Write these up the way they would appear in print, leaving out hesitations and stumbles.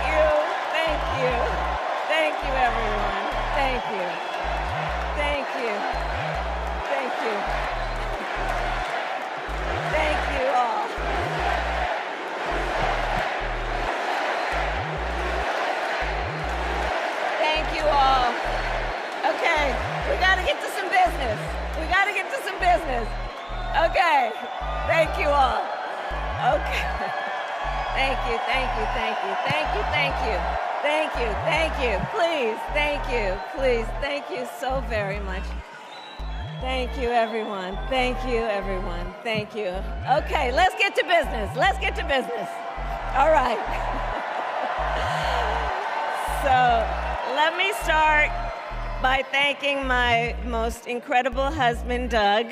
you. Thank you. Thank you, everyone. Thank you. Thank you. Thank you. Thank you all. Thank you all. Okay, we gotta get to some business. We gotta get to some business. Okay, thank you all. Okay. Thank you, thank you, thank you, thank you, thank you, thank you, thank you, please, thank you, please, thank you so very much. Thank you, everyone. Thank you, everyone. Thank you. Okay, let's get to business. Let's get to business. All right. So let me start by thanking my most incredible husband, Doug,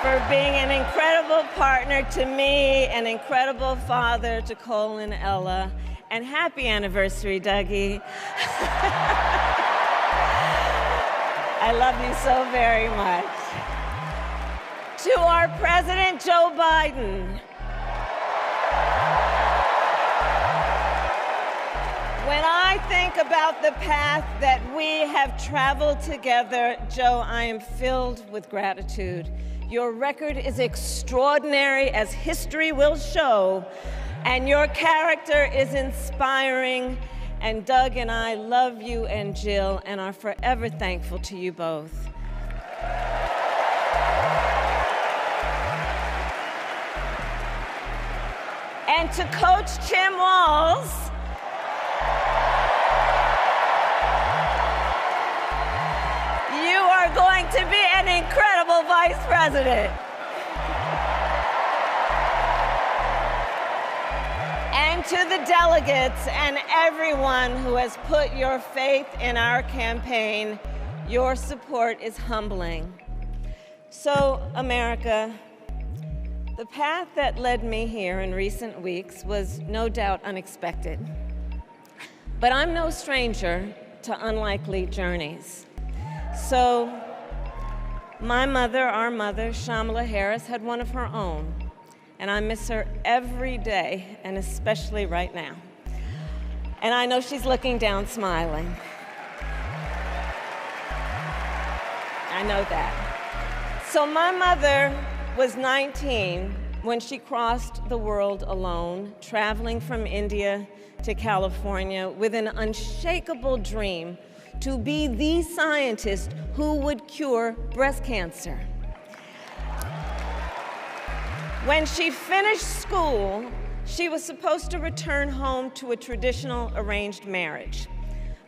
for being an incredible partner to me, an incredible father to Cole and Ella, and happy anniversary, Dougie. I love you so very much. To our President, Joe Biden. When I think about the path that we have traveled together, Joe, I am filled with gratitude. Your record is extraordinary, as history will show, and your character is inspiring. And Doug and I love you and Jill and are forever thankful to you both. And to Coach Tim Walz, you are going to be an incredible vice president. And to the delegates and everyone who has put your faith in our campaign, your support is humbling. So, America, the path that led me here in recent weeks was no doubt unexpected. But I'm no stranger to unlikely journeys. So, my mother, our mother, Kamala Harris, had one of her own. And I miss her every day, and especially right now. And I know she's looking down smiling. I know that. So my mother was 19 when she crossed the world alone, traveling from India to California with an unshakable dream to be the scientist who would cure breast cancer. When she finished school, she was supposed to return home to a traditional arranged marriage.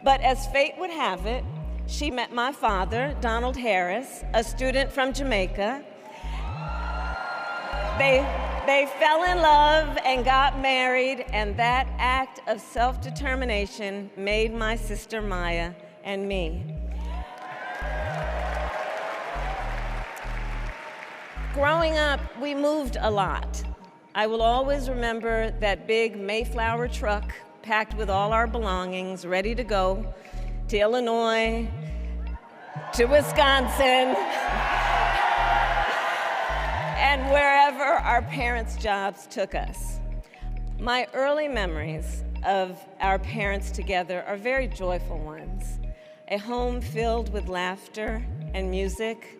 But as fate would have it, she met my father, Donald Harris, a student from Jamaica. They fell in love and got married, and that act of self-determination made my sister Maya and me. Growing up, we moved a lot. I will always remember that big Mayflower truck packed with all our belongings, ready to go to Illinois, to Wisconsin, and wherever our parents' jobs took us. My early memories of our parents together are very joyful ones. A home filled with laughter and music,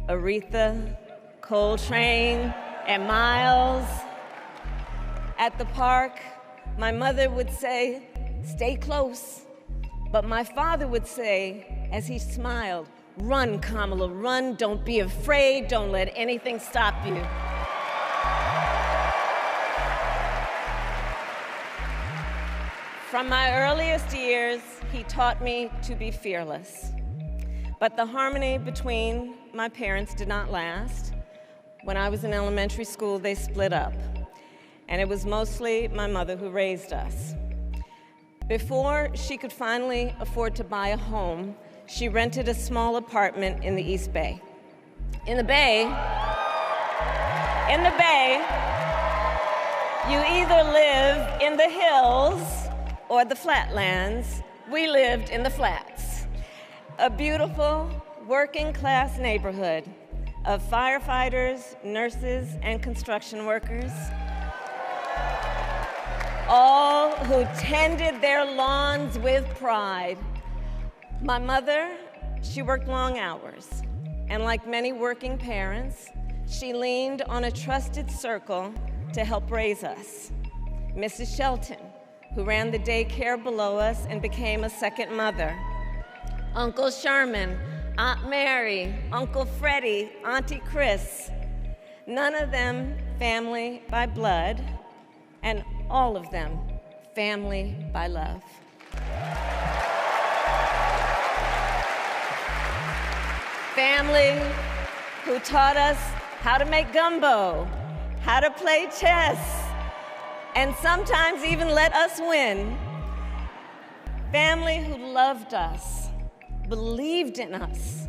Aretha, Coltrane, and Miles. At the park, my mother would say, "Stay close." But my father would say, as he smiled, "Run, Kamala, run. Don't be afraid. Don't let anything stop you." From my earliest years, he taught me to be fearless. But the harmony between my parents did not last. When I was in elementary school, they split up. And it was mostly my mother who raised us. Before she could finally afford to buy a home, she rented a small apartment in the East Bay. In the Bay, you either live in the hills or the flatlands. We lived in the flats. A beautiful working-class neighborhood of firefighters, nurses, and construction workers. who tended their lawns with pride. My mother, she worked long hours, and like many working parents, she leaned on a trusted circle to help raise us. Mrs. Shelton, who ran the daycare below us and became a second mother. Uncle Sherman, Aunt Mary, Uncle Freddie, Auntie Chris. None of them family by blood, and all of them family by love. Family who taught us how to make gumbo, how to play chess, and sometimes even let us win. Family who loved us, believed in us,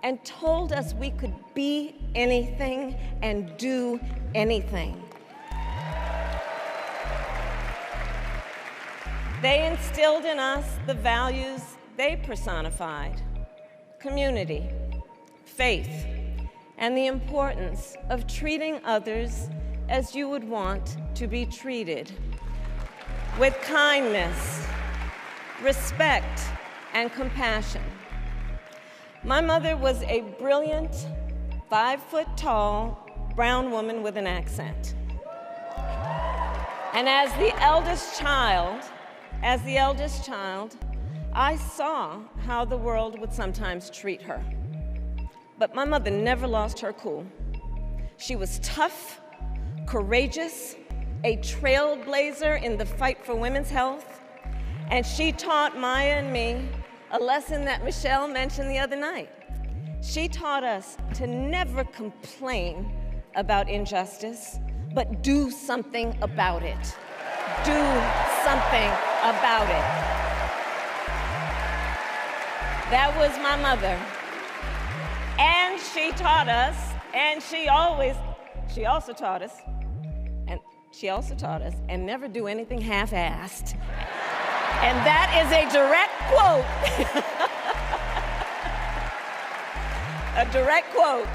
and told us we could be anything and do anything. They instilled in us the values they personified: community, faith, and the importance of treating others as you would want to be treated, with kindness, respect, and compassion. My mother was a brilliant, 5-foot-tall, brown woman with an accent. And as the eldest child, I saw how the world would sometimes treat her. But my mother never lost her cool. She was tough, courageous, a trailblazer in the fight for women's health, and she taught Maya and me a lesson that Michelle mentioned the other night. She taught us to never complain about injustice, but do something about it. Do something about it. That was my mother. And she taught us, and she also taught us, and never do anything half-assed. And that is a direct quote. A direct quote.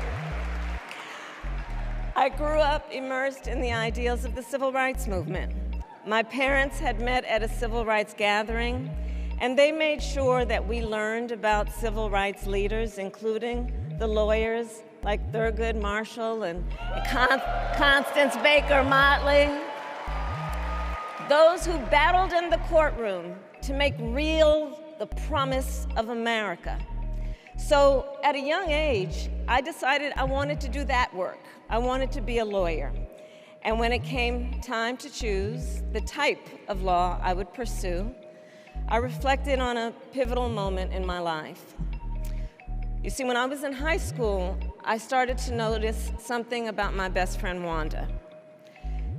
I grew up immersed in the ideals of the civil rights movement. My parents had met at a civil rights gathering, and they made sure that we learned about civil rights leaders, including the lawyers like Thurgood Marshall and Constance Baker Motley. Those who battled in the courtroom to make real the promise of America. So at a young age, I decided I wanted to do that work. I wanted to be a lawyer. And when it came time to choose the type of law I would pursue, I reflected on a pivotal moment in my life. You see, when I was in high school, I started to notice something about my best friend, Wanda.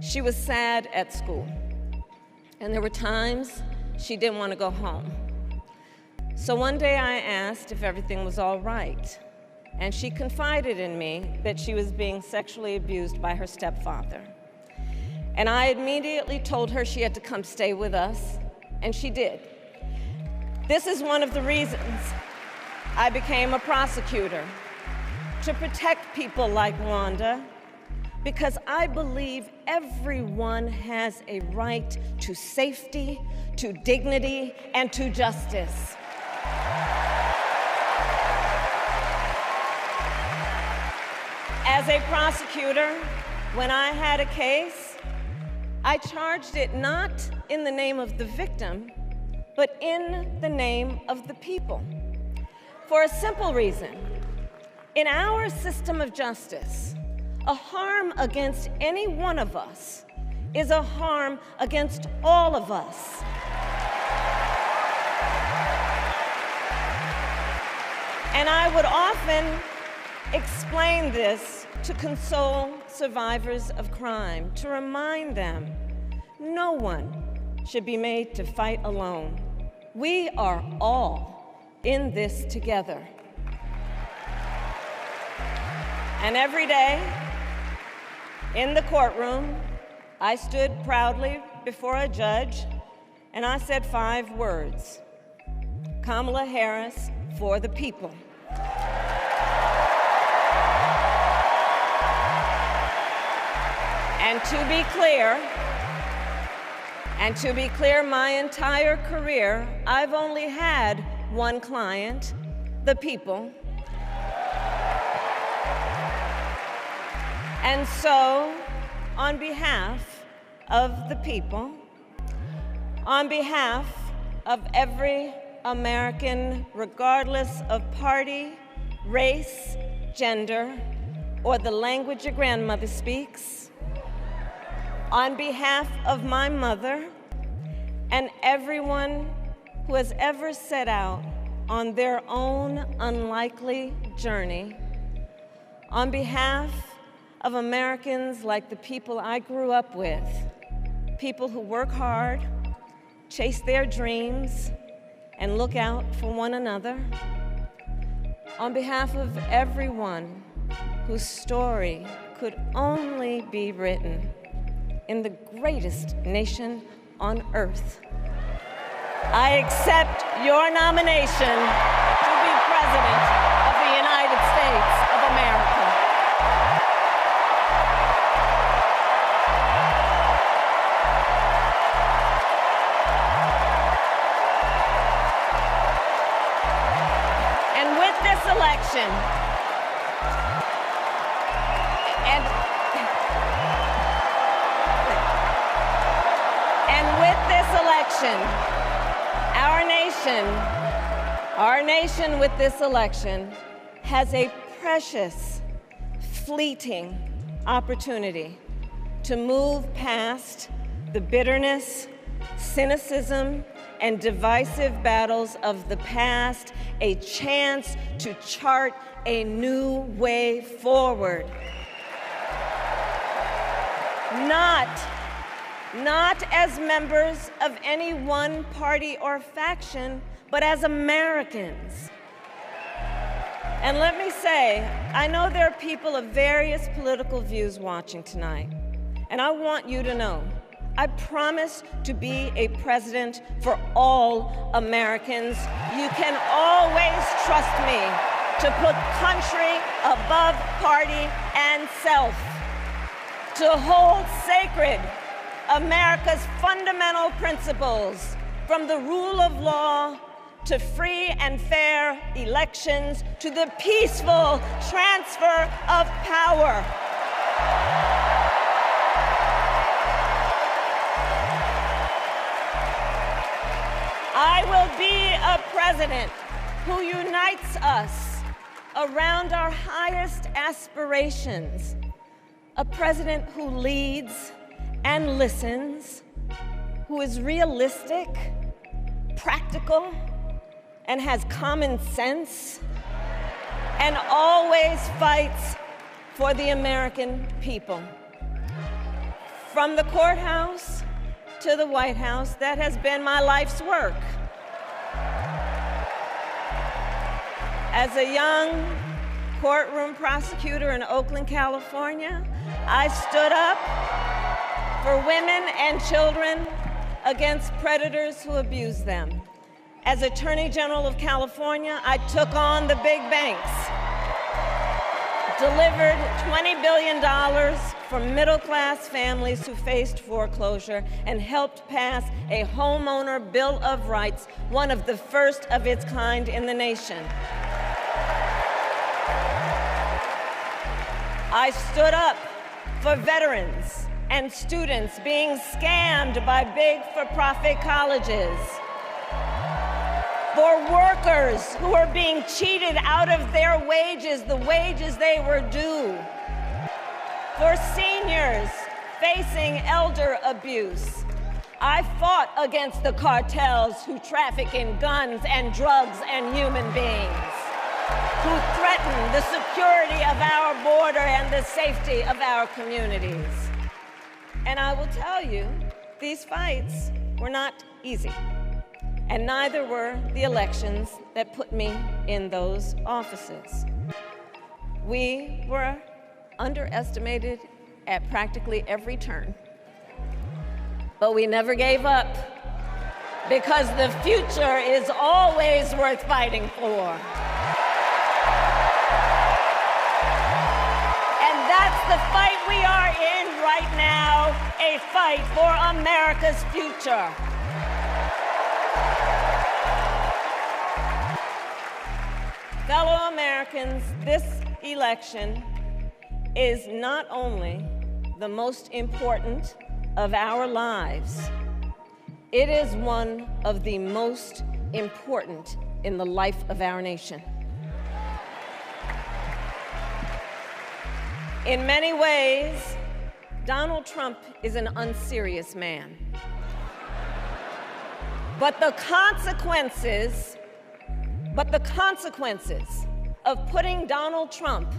She was sad at school, and there were times she didn't want to go home. So one day I asked if everything was all right, and she confided in me that she was being sexually abused by her stepfather. And I immediately told her she had to come stay with us, and she did. This is one of the reasons I became a prosecutor, to protect people like Wanda, because I believe everyone has a right to safety, to dignity, and to justice. As a prosecutor, when I had a case, I charged it not in the name of the victim, but in the name of the people. For a simple reason. In our system of justice, a harm against any one of us is a harm against all of us. And I would often explain this to console survivors of crime, to remind them no one should be made to fight alone. We are all in this together. And every day in the courtroom, I stood proudly before a judge and I said 5 words: Kamala Harris for the people. And to be clear, And to be clear, my entire career, I've only had one client, the people. And so, on behalf of the people, on behalf of every American, regardless of party, race, gender, or the language your grandmother speaks, on behalf of my mother and everyone who has ever set out on their own unlikely journey, on behalf of Americans like the people I grew up with, people who work hard, chase their dreams, and look out for one another, on behalf of everyone whose story could only be written in the greatest nation on earth, I accept your nomination to be President of the United States of America. And with this election, our nation with this election has a precious, fleeting opportunity to move past the bitterness, cynicism, and divisive battles of the past, a chance to chart a new way forward. Not as members of any one party or faction, but as Americans. And let me say, I know there are people of various political views watching tonight, and I want you to know, I promise to be a president for all Americans. You can always trust me to put country above party and self, to hold sacred America's fundamental principles, from the rule of law to free and fair elections to the peaceful transfer of power. I will be a president who unites us around our highest aspirations, a president who leads and listens, who is realistic, practical, and has common sense, and always fights for the American people. From the courthouse to the White House, that has been my life's work. As a young courtroom prosecutor in Oakland, California, I stood up for women and children against predators who abuse them. As Attorney General of California, I took on the big banks, delivered $20 billion for middle-class families who faced foreclosure, and helped pass a homeowner Bill of Rights, one of the first of its kind in the nation. I stood up for veterans and students being scammed by big for-profit colleges, for workers who are being cheated out of their wages, the wages they were due, for seniors facing elder abuse. I fought against the cartels who traffic in guns and drugs and human beings, who threaten the security of our border and the safety of our communities. And I will tell you, these fights were not easy, and neither were the elections that put me in those offices. We were underestimated at practically every turn, but we never gave up, because the future is always worth fighting for. And that's the fight we are in right now, a fight for America's future. Fellow Americans, this election is not only the most important of our lives, it is one of the most important in the life of our nation. In many ways, Donald Trump is an unserious man. But the consequences of putting Donald Trump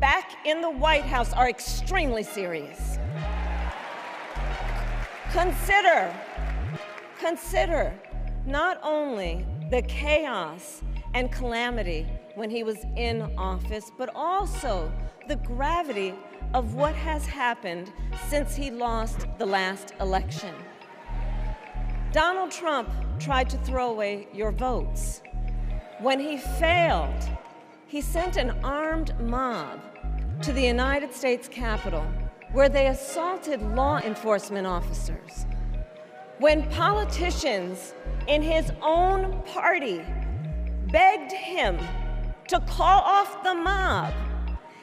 back in the White House are extremely serious. Consider not only the chaos and calamity when he was in office, but also the gravity of what has happened since he lost the last election. Donald Trump tried to throw away your votes. When he failed, he sent an armed mob to the United States Capitol, where they assaulted law enforcement officers. When politicians in his own party begged him to call off the mob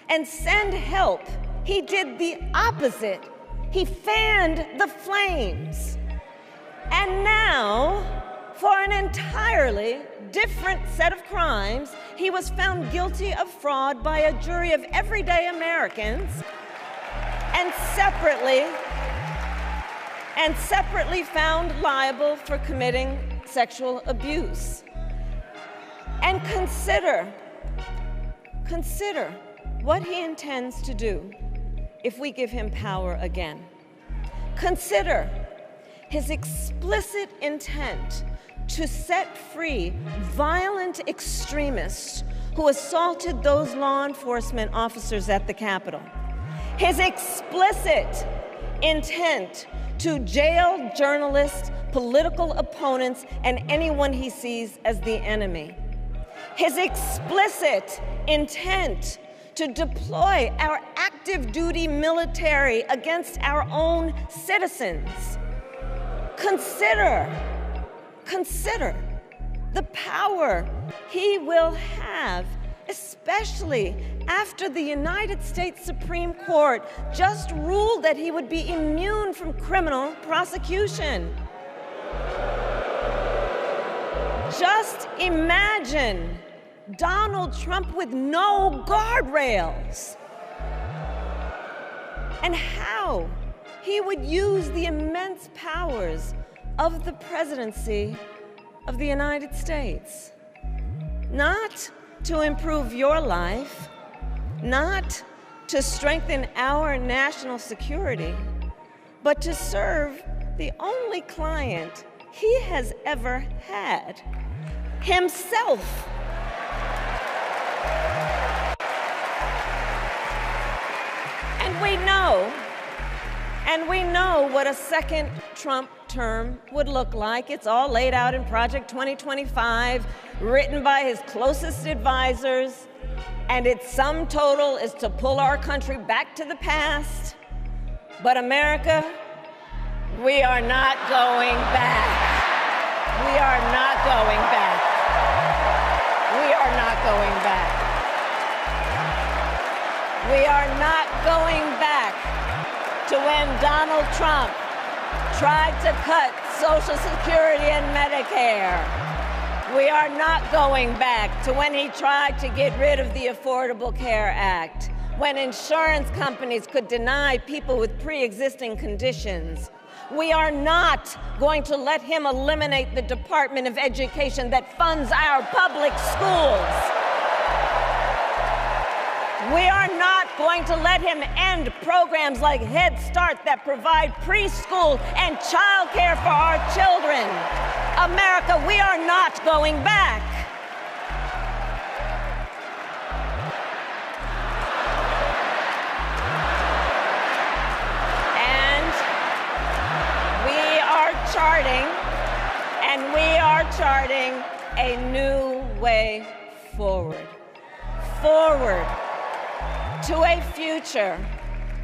and send help, he did the opposite. He fanned the flames. And now, for an entirely different set of crimes, he was found guilty of fraud by a jury of everyday Americans and separately found liable for committing sexual abuse. And consider what he intends to do if we give him power again. Consider his explicit intent to set free violent extremists who assaulted those law enforcement officers at the Capitol. His explicit intent to jail journalists, political opponents, and anyone he sees as the enemy. His explicit intent to deploy our active duty military against our own citizens. Consider the power he will have, especially after the United States Supreme Court just ruled that he would be immune from criminal prosecution. Just imagine Donald Trump with no guardrails, and how he would use the immense powers of the presidency of the United States, not to improve your life, not to strengthen our national security, but to serve the only client he has ever had, himself. And we know what a second Trump term would look like. It's all laid out in Project 2025, written by his closest advisors, and its sum total is to pull our country back to the past. But America, we are not going back. We are not going back. We are not going back. We are not going back to when Donald Trump tried to cut Social Security and Medicare. We are not going back to when he tried to get rid of the Affordable Care Act, when insurance companies could deny people with pre-existing conditions. We are not going to let him eliminate the Department of Education that funds our public schools. We are not going to let him end programs like Head Start that provide preschool and childcare for our children. America, we are not going back. And we are charting a new way forward. Forward to a future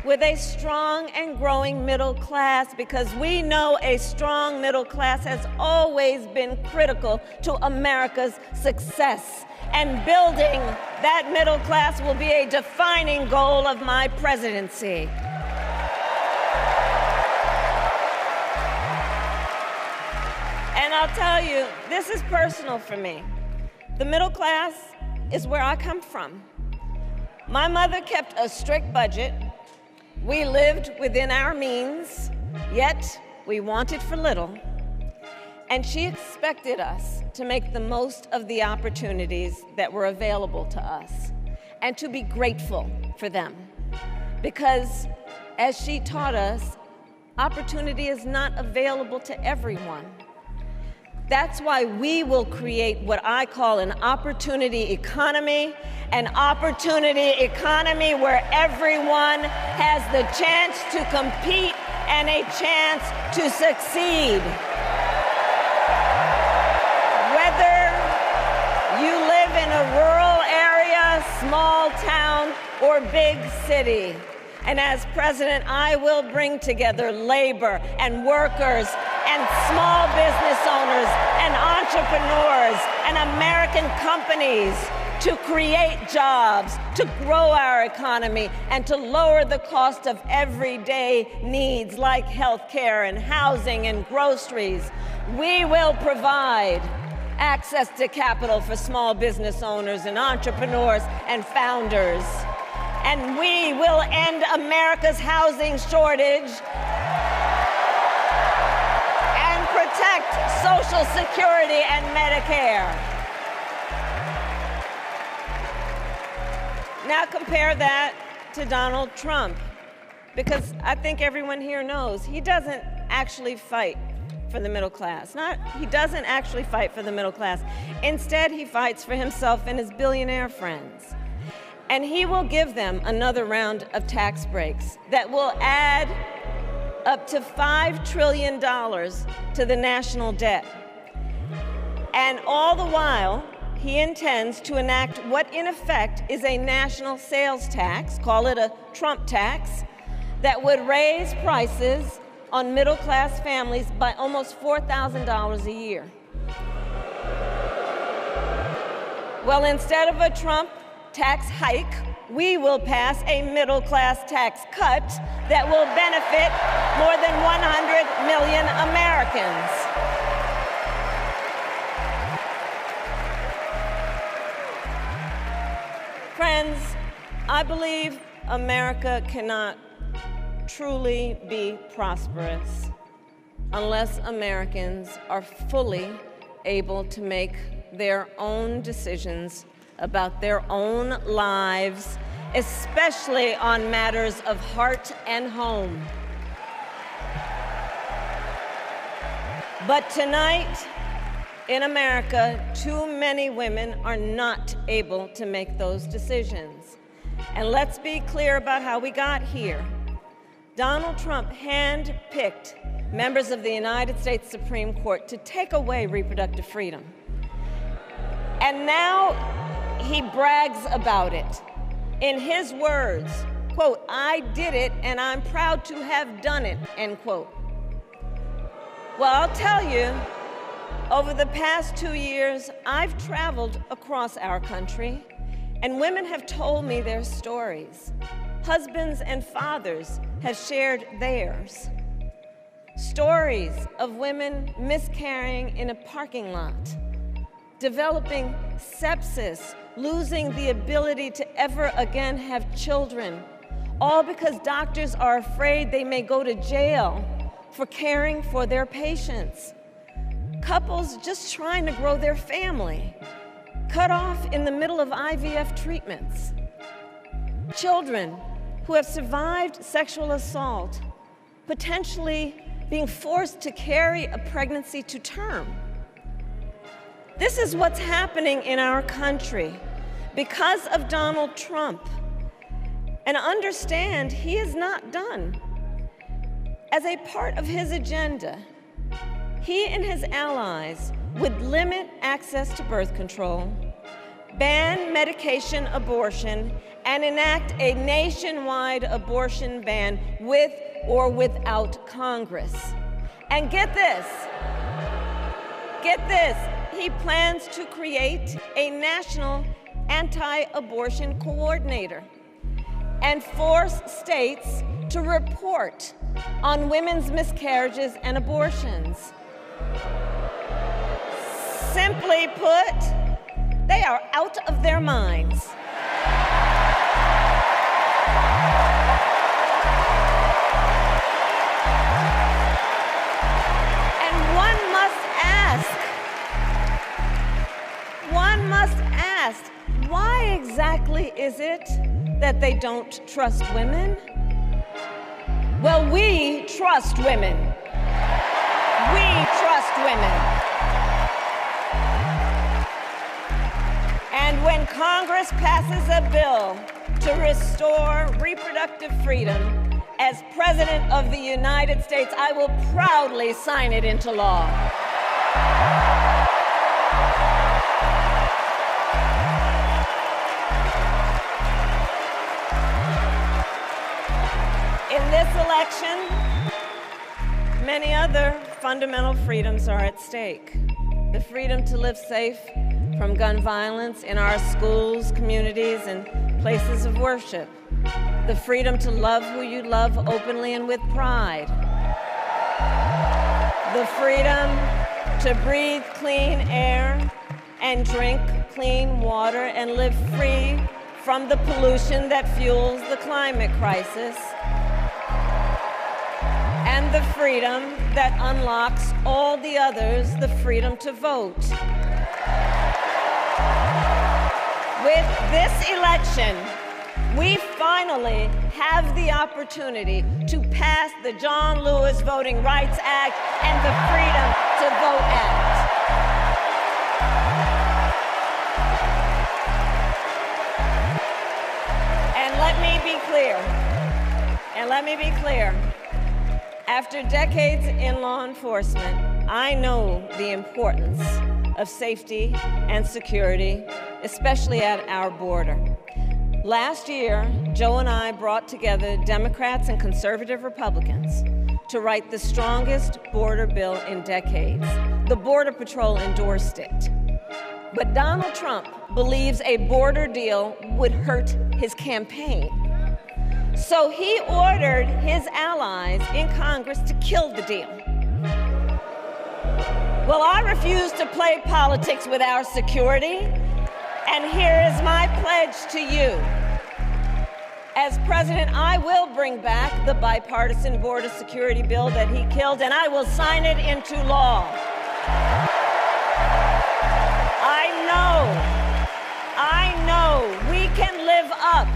with a strong and growing middle class, because we know a strong middle class has always been critical to America's success. And building that middle class will be a defining goal of my presidency. And I'll tell you, this is personal for me. The middle class is where I come from. My mother kept a strict budget. We lived within our means, yet we wanted for little. And she expected us to make the most of the opportunities that were available to us and to be grateful for them. Because, as she taught us, opportunity is not available to everyone. That's why we will create what I call an opportunity economy where everyone has the chance to compete and a chance to succeed. Whether you live in a rural area, small town, or big city. And as president, I will bring together labor and workers and small business owners and entrepreneurs and American companies to create jobs, to grow our economy, and to lower the cost of everyday needs like health care and housing and groceries. We will provide access to capital for small business owners and entrepreneurs and founders. And we will end America's housing shortage and protect Social Security and Medicare. Now compare that to Donald Trump, because I think everyone here knows he doesn't actually fight for the middle class. He doesn't actually fight for the middle class. Instead, he fights for himself and his billionaire friends. And he will give them another round of tax breaks that will add up to $5 trillion to the national debt. And all the while, he intends to enact what in effect is a national sales tax, call it a Trump tax, that would raise prices on middle-class families by almost $4,000 a year. Well, instead of a Trump tax hike, we will pass a middle-class tax cut that will benefit more than 100 million Americans. Friends, I believe America cannot truly be prosperous unless Americans are fully able to make their own decisions about their own lives, especially on matters of heart and home. But tonight, in America, too many women are not able to make those decisions. And let's be clear about how we got here. Donald Trump handpicked members of the United States Supreme Court to take away reproductive freedom. And now he brags about it. In his words, quote, "I did it and I'm proud to have done it," end quote. Well, I'll tell you, over the past 2 years, I've traveled across our country, and women have told me their stories. Husbands and fathers have shared theirs. Stories of women miscarrying in a parking lot, developing sepsis, losing the ability to ever again have children, all because doctors are afraid they may go to jail for caring for their patients. Couples just trying to grow their family, cut off in the middle of IVF treatments. Children who have survived sexual assault, potentially being forced to carry a pregnancy to term. This is what's happening in our country because of Donald Trump. And understand, he is not done. As a part of his agenda, he and his allies would limit access to birth control, ban medication abortion, and enact a nationwide abortion ban with or without Congress. And get this, he plans to create a national anti-abortion coordinator and force states to report on women's miscarriages and abortions. Simply put, they are out of their minds. And one must ask, why exactly is it that they don't trust women? Well, we trust women. We trust women. And when Congress passes a bill to restore reproductive freedom, as President of the United States, I will proudly sign it into law. In this election, many other fundamental freedoms are at stake. The freedom to live safe from gun violence in our schools, communities, and places of worship. The freedom to love who you love openly and with pride. The freedom to breathe clean air and drink clean water and live free from the pollution that fuels the climate crisis. And the freedom that unlocks all the others, the freedom to vote. With this election, we finally have the opportunity to pass the John Lewis Voting Rights Act and the Freedom to Vote Act. And let me be clear. After decades in law enforcement, I know the importance of safety and security, especially at our border. Last year, Joe and I brought together Democrats and conservative Republicans to write the strongest border bill in decades. The Border Patrol endorsed it. But Donald Trump believes a border deal would hurt his campaign. So he ordered his allies in Congress to kill the deal. Well, I refuse to play politics with our security, and here is my pledge to you. As president, I will bring back the bipartisan border security bill that he killed, and I will sign it into law. I know we can live up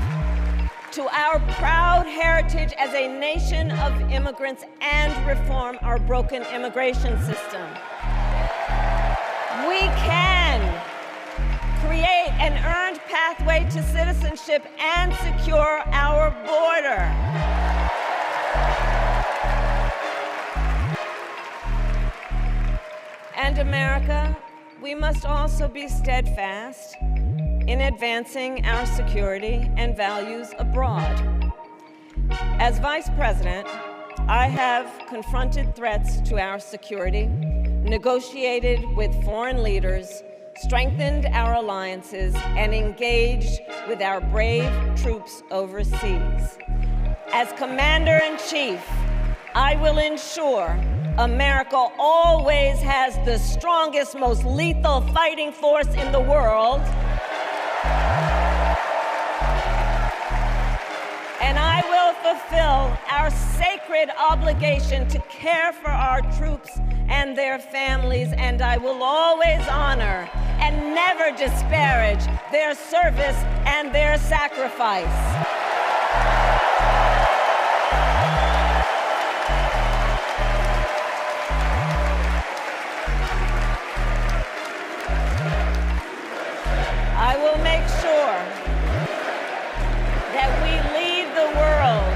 to our proud heritage as a nation of immigrants and reform our broken immigration system. We can create an earned pathway to citizenship and secure our border. And America, we must also be steadfast in advancing our security and values abroad. As Vice President, I have confronted threats to our security, negotiated with foreign leaders, strengthened our alliances, and engaged with our brave troops overseas. As Commander-in-Chief, I will ensure America always has the strongest, most lethal fighting force in the world. And I will fulfill our sacred obligation to care for our troops and their families, and I will always honor and never disparage their service and their sacrifice. I will make sure that we lead the world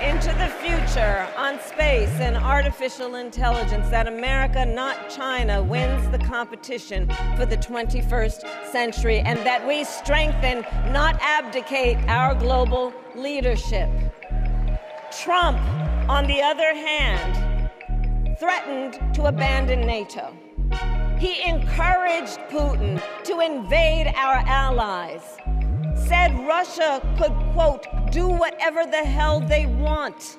into the future pressure on space and artificial intelligence that America, not China, wins the competition for the 21st century, and that we strengthen, not abdicate, our global leadership. Trump, on the other hand, threatened to abandon NATO. He encouraged Putin to invade our allies, said Russia could, quote, do whatever the hell they want.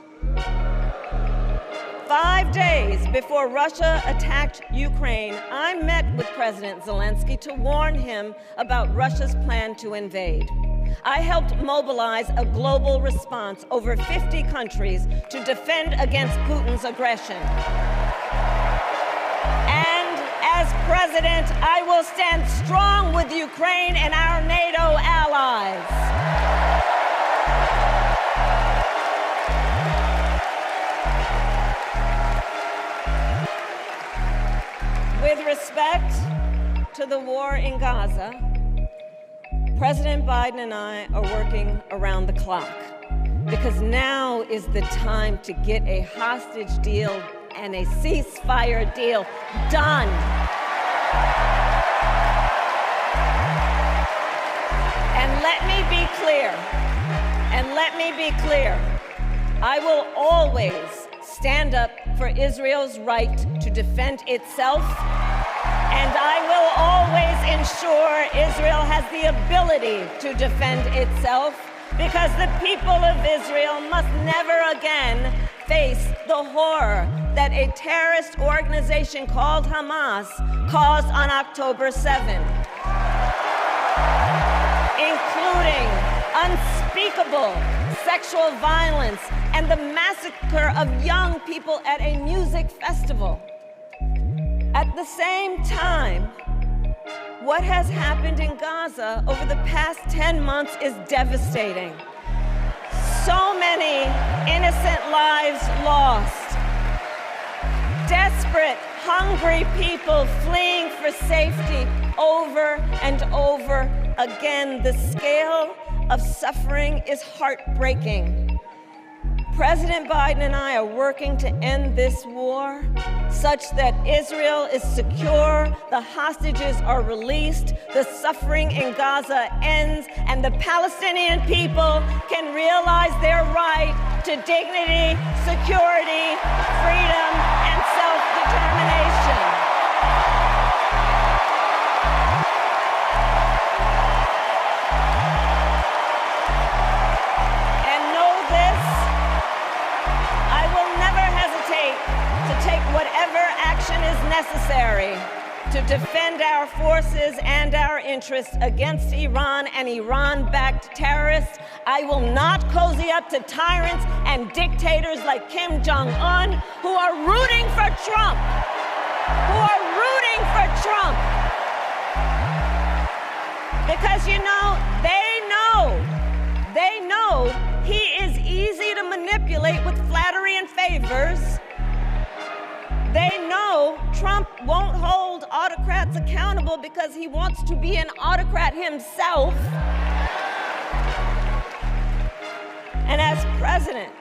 5 days before Russia attacked Ukraine, I met with President Zelensky to warn him about Russia's plan to invade. I helped mobilize a global response, over 50 countries, to defend against Putin's aggression. And as president, I will stand strong with Ukraine and our NATO allies. With respect to the war in Gaza, President Biden and I are working around the clock, because now is the time to get a hostage deal and a ceasefire deal done. And let me be clear, I will always stand up for Israel's right to defend itself, and I will always ensure Israel has the ability to defend itself, because the people of Israel must never again face the horror that a terrorist organization called Hamas caused on October 7th, including unspeakable sexual violence and the massacre of young people at a music festival. At the same time, what has happened in Gaza over the past 10 months is devastating. So many innocent lives lost. Desperate, hungry people fleeing for safety over and over again. The scale of suffering is heartbreaking. President Biden and I are working to end this war such that Israel is secure, the hostages are released, the suffering in Gaza ends, and the Palestinian people can realize their right to dignity, security, freedom, and self-determination. Whatever action is necessary to defend our forces and our interests against Iran and Iran-backed terrorists. I will not cozy up to tyrants and dictators like Kim Jong-un, who are rooting for Trump, Because, you know, they know he is easy to manipulate with flattery and favors. They know Trump won't hold autocrats accountable because he wants to be an autocrat himself. And as president,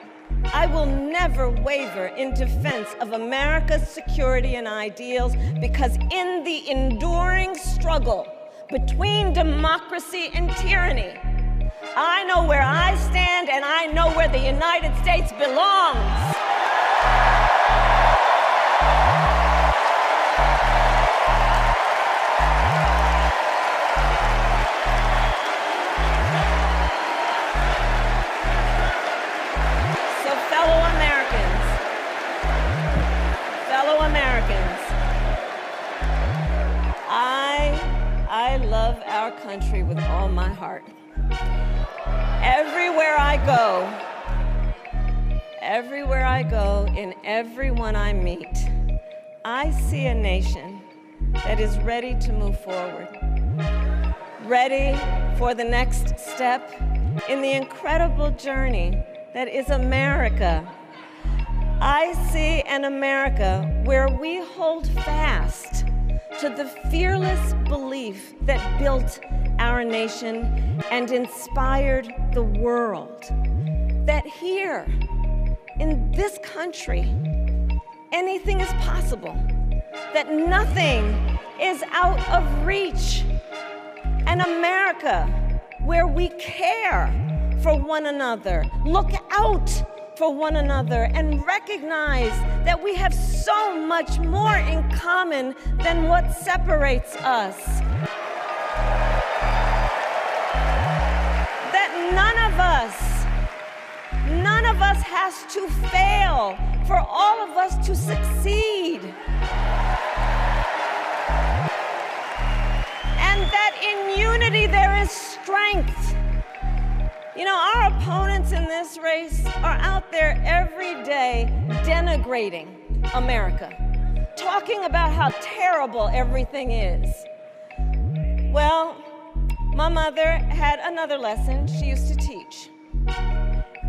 I will never waver in defense of America's security and ideals, because in the enduring struggle between democracy and tyranny, I know where I stand and I know where the United States belongs. Fellow Americans, I love our country with all my heart. Everywhere I go, in everyone I meet, I see a nation that is ready to move forward, ready for the next step in the incredible journey that is America. I see an America where we hold fast to the fearless belief that built our nation and inspired the world. That here, in this country anything is possible, that nothing is out of reach. An America where we care for one another, look out for one another, and recognize that we have so much more in common than what separates us. That none of us has to fail for all of us to succeed. And that in unity there is strength. You know, our opponents in this race are out there every day denigrating America, talking about how terrible everything is. Well, my mother had another lesson she used to teach.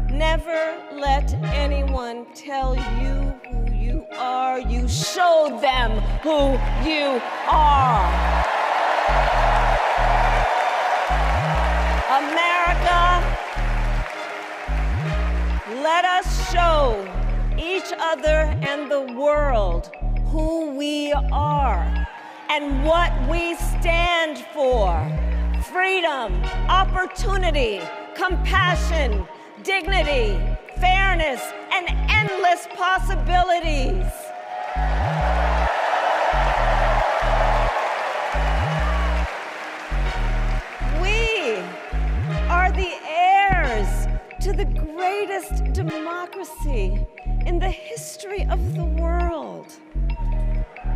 Never let anyone tell you who you are. You show them who you are. America, let us show each other and the world who we are and what we stand for. Freedom, opportunity, compassion, dignity, fairness, and endless possibilities. We are the heirs to the greatest democracy in the history of the world.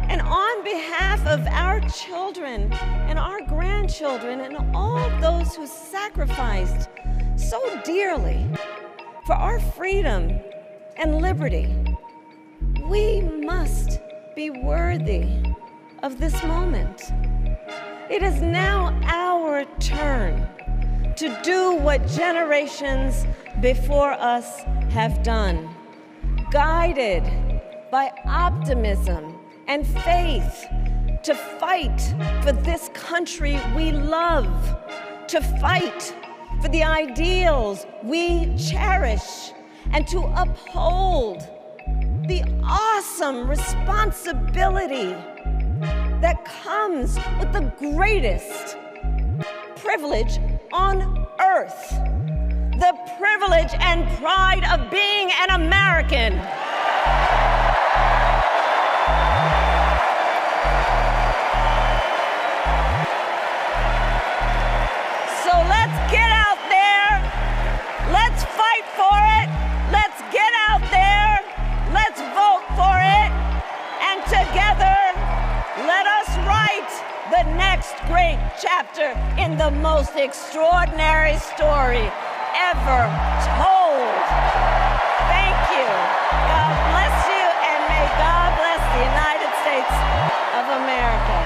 And on behalf of our children and our grandchildren and all those who sacrificed so dearly for our freedom and liberty, we must be worthy of this moment. It is now our turn to do what generations before us have done, guided by optimism and faith, to fight for this country we love, to fight for the ideals we cherish, and to uphold the awesome responsibility that comes with the greatest privilege on earth, the privilege and pride of being an American. So let's get out there, let's fight for it, let's get out there, let's vote for it, and together, let us write the next great chapter in the most extraordinary story ever told. Thank you. God bless you, and may God bless the United States of America.